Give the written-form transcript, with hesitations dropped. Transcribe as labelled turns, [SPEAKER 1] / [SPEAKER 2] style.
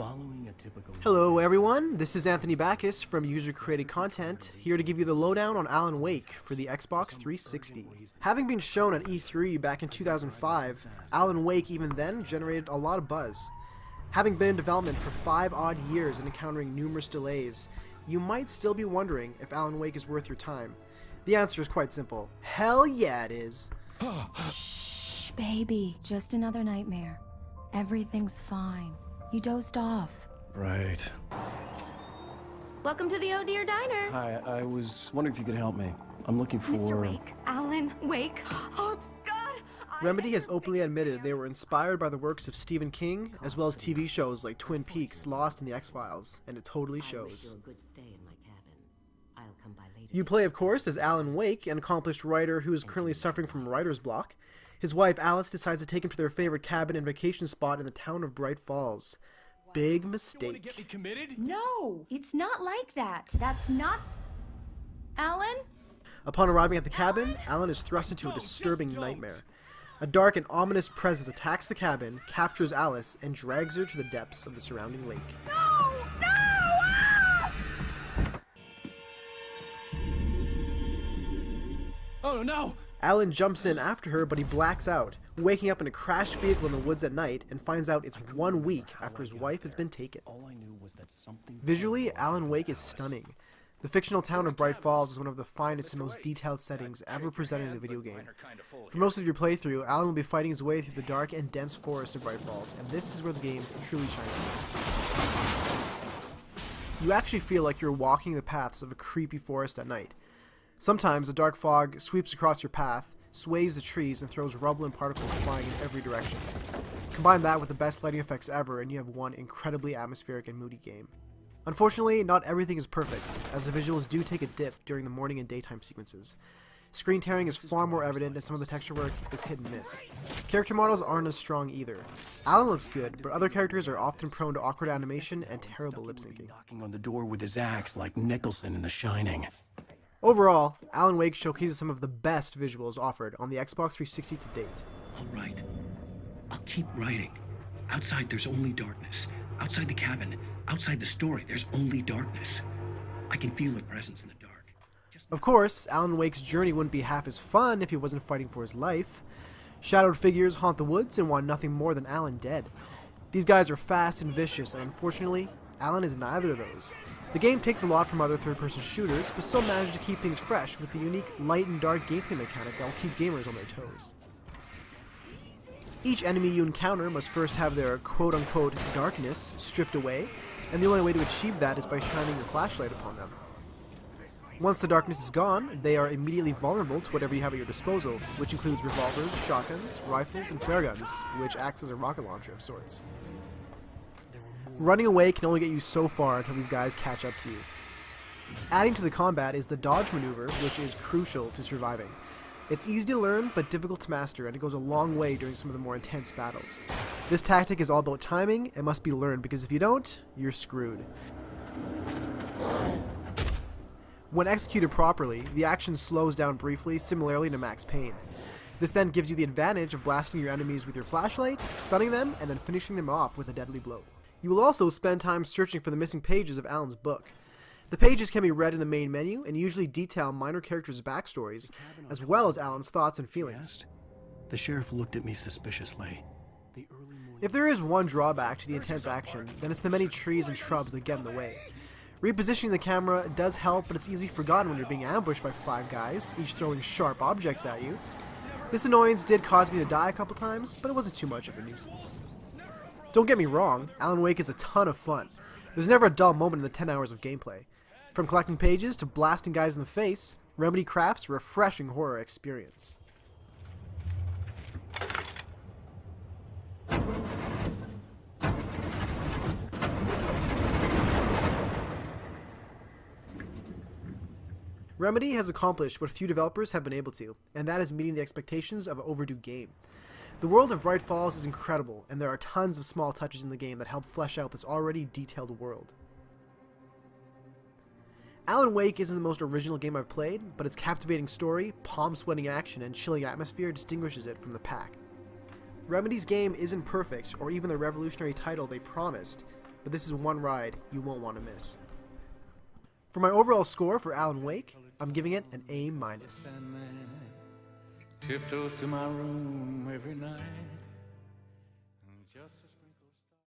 [SPEAKER 1] Following a typical...
[SPEAKER 2] Hello everyone, this is Anthony Backus from User Created Content, here to give you the lowdown on Alan Wake for the Xbox 360. Having been shown at E3 back in 2005, Alan Wake even then generated a lot of buzz. Having been in development for 5 odd years and encountering numerous delays, you might still be wondering if Alan Wake is worth your time. The answer is quite simple. Hell yeah it is!
[SPEAKER 3] Shh, baby. Just another nightmare. Everything's fine. You dozed off.
[SPEAKER 1] Right.
[SPEAKER 4] Welcome to the Oh Dear Diner.
[SPEAKER 1] Hi, I was wondering if you could help me. I'm looking for...
[SPEAKER 4] Mr. Wake. Alan Wake. Oh, God.
[SPEAKER 2] Remedy has openly admitted they were inspired by the works of Stephen King, as well as TV shows like Twin Peaks, Lost, and The X-Files, and it totally shows. You play, of course, as Alan Wake, an accomplished writer who is currently suffering from writer's block. His wife, Alice, decides to take him to their favorite cabin and vacation spot in the town of Bright Falls. Big mistake.
[SPEAKER 1] You want to get me committed?
[SPEAKER 3] No, it's not like that. That's not... Alan?
[SPEAKER 2] Upon arriving at the cabin, Alan is thrust into a disturbing nightmare. A dark and ominous presence attacks the cabin, captures Alice, and drags her to the depths of the surrounding lake.
[SPEAKER 3] No! No! Ah!
[SPEAKER 1] Oh, no!
[SPEAKER 2] Alan jumps in after her, but he blacks out, waking up in a crashed vehicle in the woods at night and finds out it's 1 week after his wife has been taken.
[SPEAKER 1] All I knew was that something...
[SPEAKER 2] Visually, Alan Wake is stunning. The fictional town of Bright Falls is one of the finest and most detailed settings ever presented in a video game. For most of your playthrough, Alan will be fighting his way through the dark and dense forests of Bright Falls, and this is where the game truly shines. You actually feel like you're walking the paths of a creepy forest at night. Sometimes a dark fog sweeps across your path, sways the trees, and throws rubble and particles flying in every direction. Combine that with the best lighting effects ever, and you have one incredibly atmospheric and moody game. Unfortunately, not everything is perfect, as the visuals do take a dip during the morning and daytime sequences. Screen tearing is far more evident, and some of the texture work is hit and miss. Character models aren't as strong either. Alan looks good, but other characters are often prone to awkward animation and terrible lip syncing.
[SPEAKER 1] Knocking on the door with his axe like Nicholson in The Shining.
[SPEAKER 2] Overall, Alan Wake showcases some of the best visuals offered on the Xbox 360 to date.
[SPEAKER 5] All right. I'll keep writing. Outside, there's only darkness. Outside the cabin, outside the story, there's only darkness. I can feel a presence in the dark.
[SPEAKER 2] Of course, Alan Wake's journey wouldn't be half as fun if he wasn't fighting for his life. Shadowed figures haunt the woods and want nothing more than Alan dead. These guys are fast and vicious, and unfortunately, Alan is neither of those. The game takes a lot from other third-person shooters, but still manages to keep things fresh with the unique light and dark gameplay mechanic that will keep gamers on their toes. Each enemy you encounter must first have their quote-unquote darkness stripped away, and the only way to achieve that is by shining your flashlight upon them. Once the darkness is gone, they are immediately vulnerable to whatever you have at your disposal, which includes revolvers, shotguns, rifles, and flare guns, which acts as a rocket launcher of sorts. Running away can only get you so far until these guys catch up to you. Adding to the combat is the dodge maneuver, which is crucial to surviving. It's easy to learn, but difficult to master, and it goes a long way during some of the more intense battles. This tactic is all about timing and must be learned, because if you don't, you're screwed. When executed properly, the action slows down briefly, similarly to Max Payne. This then gives you the advantage of blasting your enemies with your flashlight, stunning them, and then finishing them off with a deadly blow. You will also spend time searching for the missing pages of Alan's book. The pages can be read in the main menu and usually detail minor characters' backstories, as well as Alan's thoughts and feelings.
[SPEAKER 1] The sheriff looked at me suspiciously.
[SPEAKER 2] If there is one drawback to the intense action, then it's the many trees and shrubs that get in the way. Repositioning the camera does help, but it's easily forgotten when you're being ambushed by 5 guys, each throwing sharp objects at you. This annoyance did cause me to die a couple times, but it wasn't too much of a nuisance. Don't get me wrong, Alan Wake is a ton of fun. There's never a dull moment in the 10 hours of gameplay. From collecting pages to blasting guys in the face, Remedy crafts a refreshing horror experience. Remedy has accomplished what few developers have been able to, and that is meeting the expectations of an overdue game. The world of Bright Falls is incredible, and there are tons of small touches in the game that help flesh out this already detailed world. Alan Wake isn't the most original game I've played, but its captivating story, palm-sweating action, and chilling atmosphere distinguishes it from the pack. Remedy's game isn't perfect, or even the revolutionary title they promised, but this is one ride you won't want to miss. For my overall score for Alan Wake, I'm giving it an A-.
[SPEAKER 6] Tiptoes to my room every night. Just a